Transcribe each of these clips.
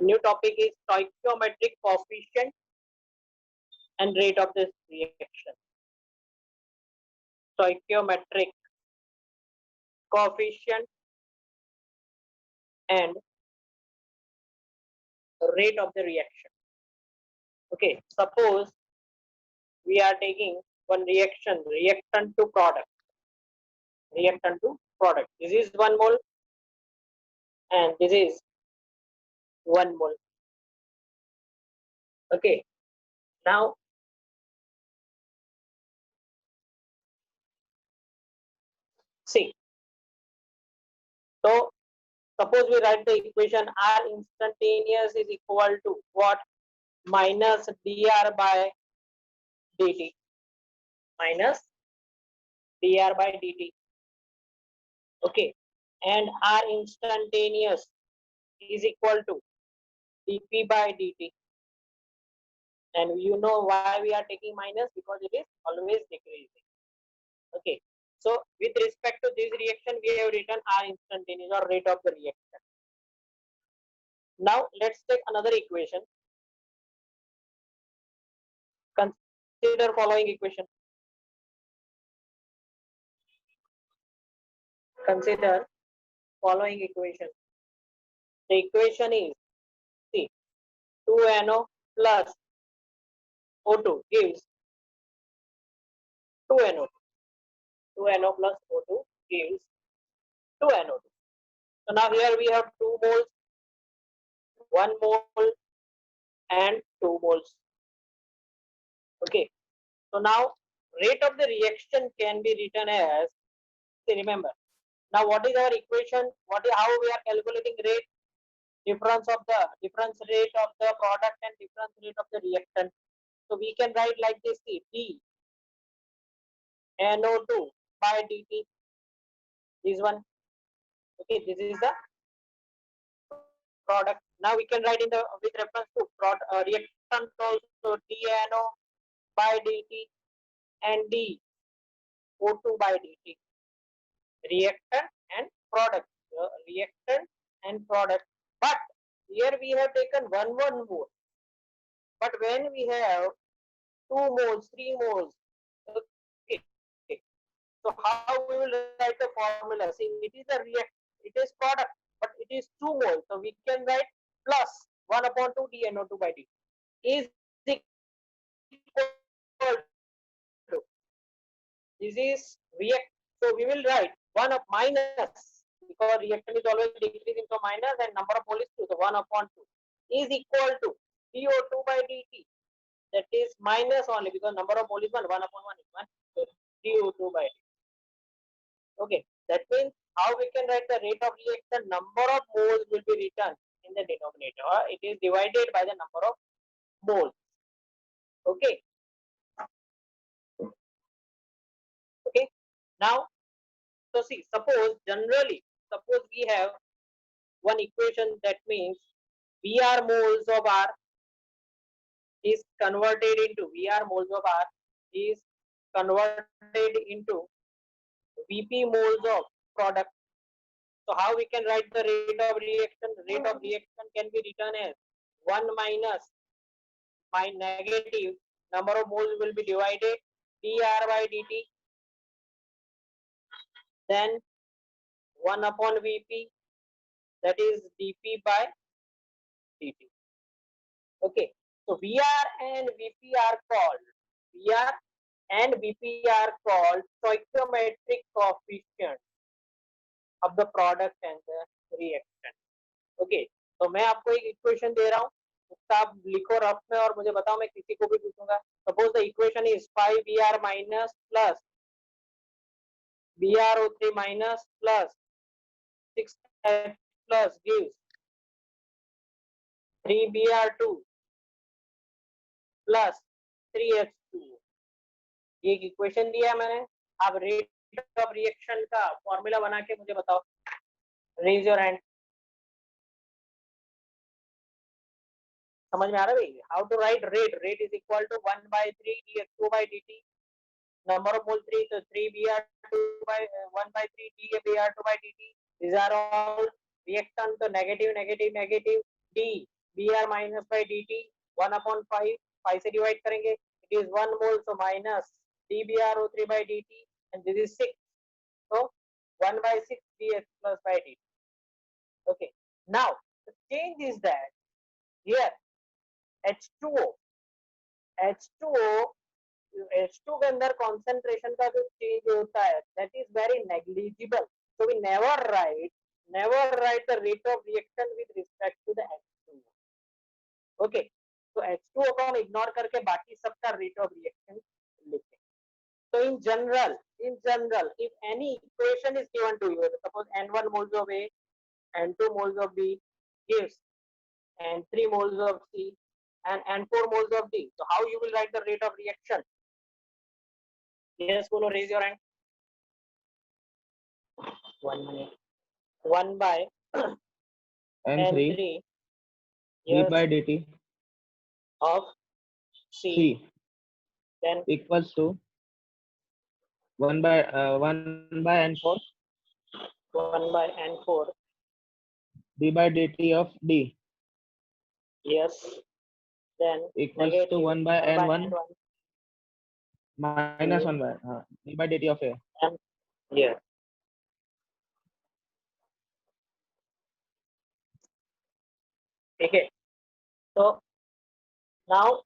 new topic is stoichiometric coefficient and rate of this reaction. Stoichiometric coefficient and rate of the reaction. Okay, suppose we are taking one reaction, reactant to product. Reactant to product. This is 1 mole and this is 1 mole. Okay, now see. So suppose we write the equation R instantaneous is equal to what? Minus dr by dt. Minus dr by dt. Okay, and R instantaneous is equal to dp by dt. And you know why we are taking minus, because it is always decreasing. Okay, so with respect to this reaction, we have written R instantaneous or rate of the reaction. Now let's take another equation. Consider following equation. Consider following equation. The equation is, see, 2NO plus O2 gives 2NO2. 2NO plus O2 gives 2NO2. So now here we have 2 moles, 1 mole and 2 moles. Okay. So now rate of the reaction can be written as, see, remember, now what is our equation? How we are calculating rate? Difference rate of the product and difference rate of the reactant. So we can write like this, see, d NO2 by dt. This one. Okay, this is the product. Now we can write in the with reference to reactant also, dNO by dt and d O2 by dt. Reactant and product. Reactant and product. But here we have taken 1 mole. But when we have 2 moles, 3 moles, okay. So how we will write the formula? See, it is a it is product, but it is 2 moles. So we can write plus 1 upon 2 dNO2 by dt is equal to, this is react. So we will write 1 of minus, because reactant is always decreasing, so minus, and number of moles is 2, so 1 upon 2 is equal to dO2 by dt. That is minus only, because number of moles is 1 upon 1 is 1. So dO2 by dt. Okay, that means how we can write the rate of reaction? Number of moles will be written in the denominator. It is divided by the number of moles. Okay. Okay. Now, so see, suppose we have one equation, that means VR moles of R is converted into VP moles of product. So how we can write the rate of reaction? Rate of reaction can be written as 1 minus my negative number of moles will be divided dr by dt, then 1 upon Vp, that is dP by dt. Okay, so VR and Vp are called stoichiometric coefficient of the product and the reactant. Okay, तो मैं आपको एक equation दे रहा हूँ, उसका आप लिखो rough में और मुझे बताओ, मैं किसी को भी पूछूंगा. Suppose the equation is 5Br minus plus BrO3 minus plus 6H plus gives 3Br2 plus 3H2. ये एक इक्वेशन दिया है मैंने. आप रेट ऑफ रिएक्शन का फॉर्मूला बना के मुझे बताओ. Raise your hand. समझ में आ रहा है भाई? How to write rate? Rate is equal to 1/3 dH2 by dt. Number of mole 3, so 3Br2 by 1/3 dBr2 by dt. These are all reactant, so negative, negative, negative. D Br minus by dt 1/5, 5 से divide करेंगे, it is 1 mole, so minus dBr03 by dt, and this is 6, so 1/6 dx plus by dt. Okay, now the change is that here H2O H2 के अंदर concentration का जो change होता है that is very negligible, so we never write the rate of reaction with respect to the H2O. Okay, so H2O को हम ignore करके बाकी सबका rate of reaction लिखें. So in general, if any equation is given to you, suppose N1 moles of A, N2 moles of B gives N3 moles of C and N4 moles of D. So how you will write the rate of reaction? Yes, Polo, raise your hand. 1 minute. 1 by N3 D yes, by dt of C, then equals to 1 by N4 1 by N4 d by dt of D. Yes, then equals negative to 1 by 1 by N1 N1 minus 1 by d by dt of A. and yes. Okay, so now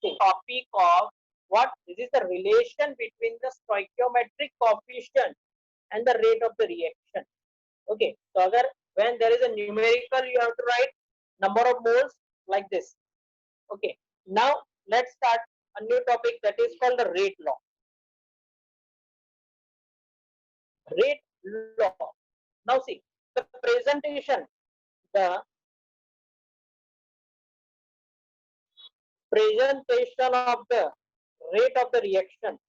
the topic of what this is the relation between the stoichiometric coefficient and the rate of the reaction. Okay, so agar when there is a numerical, you have to write number of moles like this. Okay, now let's start a new topic that is called the rate law. Rate law. Now see the presentation of the rate of the reaction.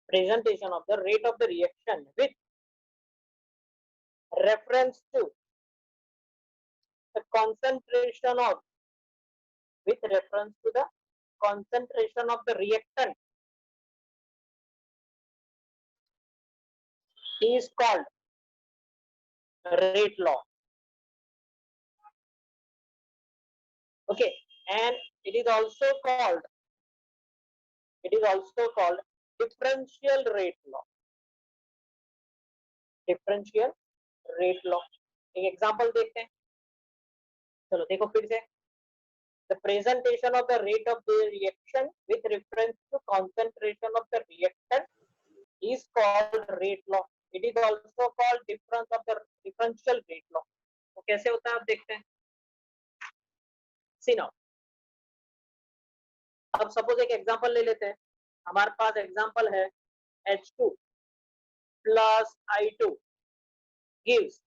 Presentation of the rate of the reaction with reference to the concentration of the reactant is called rate law. Okay, and it is also called differential rate law. Differential rate law. एक example देखते हैं. चलो देखो फिर से. The presentation of the rate of the reaction with reference to concentration of the reactant is called rate law. It is also called differential rate law. तो कैसे होता है आप देखते हैं. See now. अब सपोज एक एग्जांपल ले लेते हैं. हमारे पास एग्जांपल है H2 plus I2 gives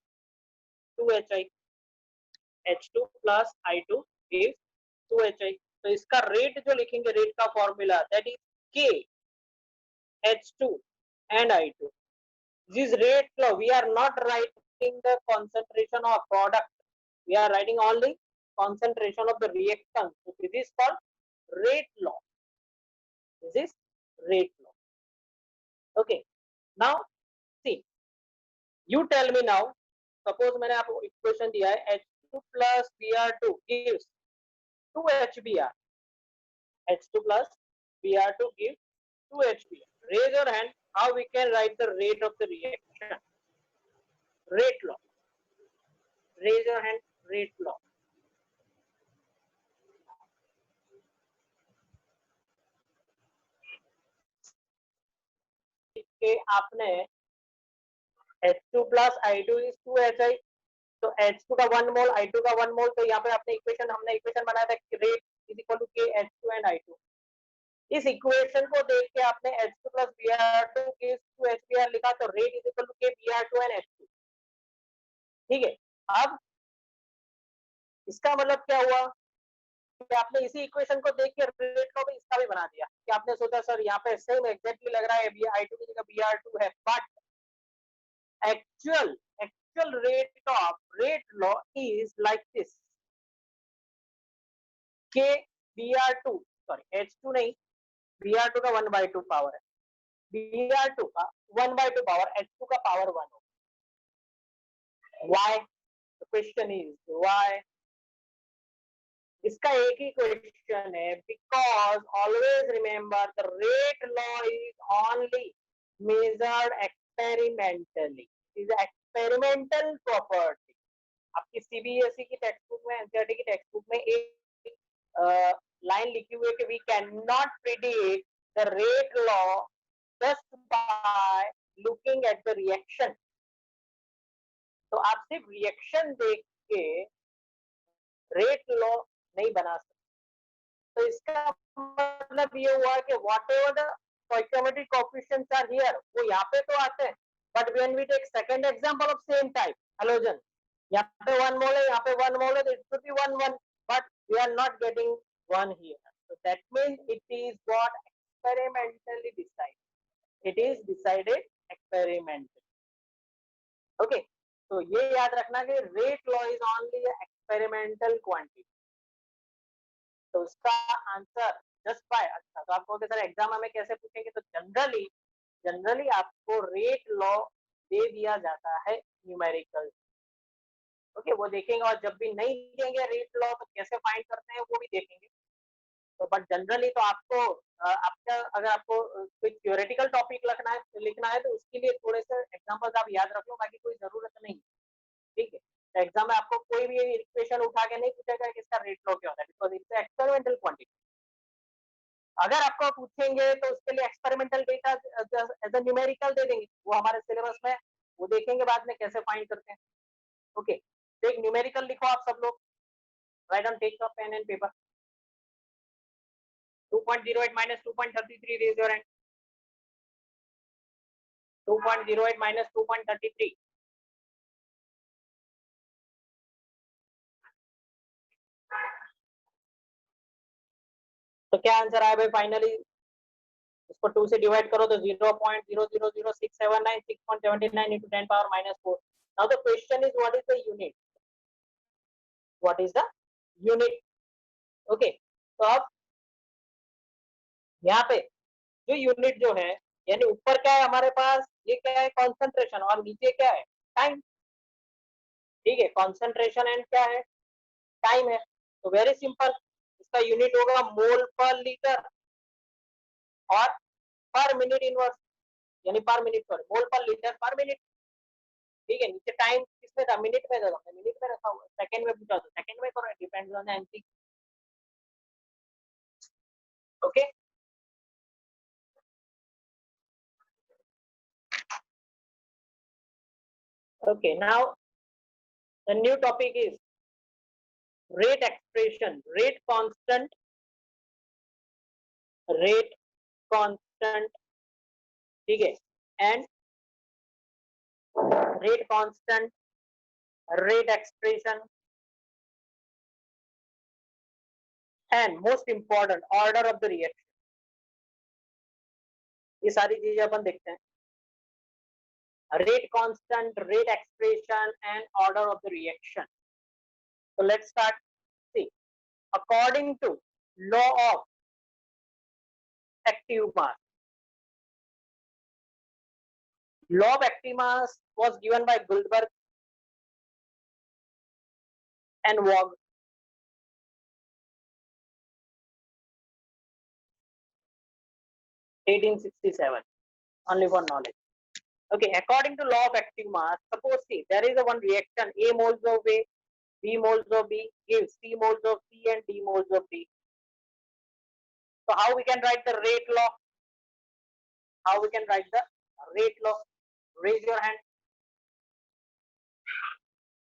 2HI. H2 plus I2 gives 2HI. तो इसका रेट जो लिखेंगे, रेट का formula that is K H2 and I2. This rate law, we are not writing the concentration of product, we are writing only concentration of the reactant. So this is called rate law. This is rate law. Okay, now see, you tell me now, suppose मैंने आपको equation दिया है H2 plus Br2 gives 2 HBr. H2 plus Br2 gives 2 HBr. Raise your hand how we can write the rate of the reaction. Rate law. Raise your hand. Rate law. कि आपने H2 plus I2 is 2HI, तो H2 का 1 मोल, I2 का 1 मोल, तो यहाँ पे हमने equation बनाया था कि rate is equal to K H2 and I2. इस इक्वेशन को देख के आपने H2 plus Br2 gives 2 HBr लिखा, तो rate is equal to K Br2 and H2. ठीक है, अब इसका मतलब क्या हुआ कि आपने इसी इक्वेशन को देख के रेट को भी इसका भी बना दिया कि आपने सोचा सर यहाँ पे सेम एग्जैक्टली लग रहा है I2 की जगह Br2 है, but actual rate law is like this. K Br2 sorry H2 नहीं, Br2 का 1/2 पावर है, Br2 का 1/2 पावर, H2 का पावर 1 हो. Why? The question is why? इसका एक ही क्वेश्चन है, because always remember the rate law is only measured experimentally, is experimental property. आपकी सीबीएसई की टेक्स्ट बुक में, एनसीईआरटी की टेक्स्ट बुक में एक लाइन लिखी हुई है कि we can not predict the rate law just by looking at the reaction. तो आप सिर्फ रिएक्शन देख के रेट लॉ नहीं बना सकते। तो इसका मतलब ये हुआ कि what ever the stoichiometric coefficients are here, वो यहाँ पे तो आते हैं, but when we take second example of same type halogen, यहाँ पे 1 mole है, यहाँ पे 1 mole है, it should be 1 1, but we are not getting 1 here, so that means it is what experimentally decided, it is decided experimentally. Okay, तो ये याद रखना कि rate law is only a experimental quantity. तो उसका आंसर जस्ट बाय, अच्छा तो आपको सर एग्जाम में कैसे पूछेंगे, तो जनरली आपको रेट लॉ दे दिया जाता है न्यूमेरिकल। ओके, वो देखेंगे, और जब भी नहीं देंगे रेट लॉ तो कैसे फाइंड करते हैं वो भी देखेंगे। तो बट जनरली तो आपको आपका अगर आपको कोई थ्योरेटिकल टॉपिक लिखना है तो उसके लिए थोड़े से एग्जांपल्स आप याद रख लो, बाकी कोई जरूरत नहीं, ठीक है। तो एग्जाम में आपको कोई भी इक्वेशन उठा के नहीं पूछेगा कि इसका रेट लॉ क्या होता है, बिकॉज इट्स एक्सपेरिमेंटल क्वांटिटी। अगर आपको पूछेंगे तो उसके लिए experimental data as a numerical दे देंगे, वो हमारे सिलेबस में, वो देखेंगे बाद में कैसे फाइंड करते हैं। ओके, तो एक न्यूमेरिकल लिखो आप सब लोग, write on, take a pen and paper. 2.08 minus 2.33, raise your hand. 2.08 minus 2.33, तो क्या आंसर आया भाई फाइनली? इसको 2 से डिवाइड करो तो 0.000679 6.79 into 10 power minus 4. Now the question is what is the unit? What is the unit? Okay, तो अब यहाँ पे जो यूनिट जो है, यानी ऊपर क्या है हमारे पास, ये क्या है कॉन्सेंट्रेशन, और नीचे क्या है टाइम, ठीक है, कॉन्सेंट्रेशन एंड क्या है टाइम है। तो वेरी सिंपल, इसका यूनिट होगा मोल पर लीटर और पर मिनट इनवर्स, यानी पर मिनट पर मोल पर लीटर पर मिनट, ठीक है। नीचे टाइम किसमें था, मिनट में था, मिनट में रखा हुआ, सेकंड में पूछा तो सेकंड में करो, depends on NC. Okay, okay, now the new topic is rate expression, rate constant, ठीक है, and rate constant, rate expression, and most important order of the reaction। ये सारी चीजें अपन देखते हैं, rate constant, rate expression, and order of the reaction। So let's start. See, according to law of active mass, law of active mass was given by Guldberg and Vog. (1867), only for knowledge. Okay, according to law of active mass, suppose see there is a one reaction, A moles of A, B moles of B gives C moles of C and D moles of D. So how we can write the rate law? How we can write the rate law? Raise your hand.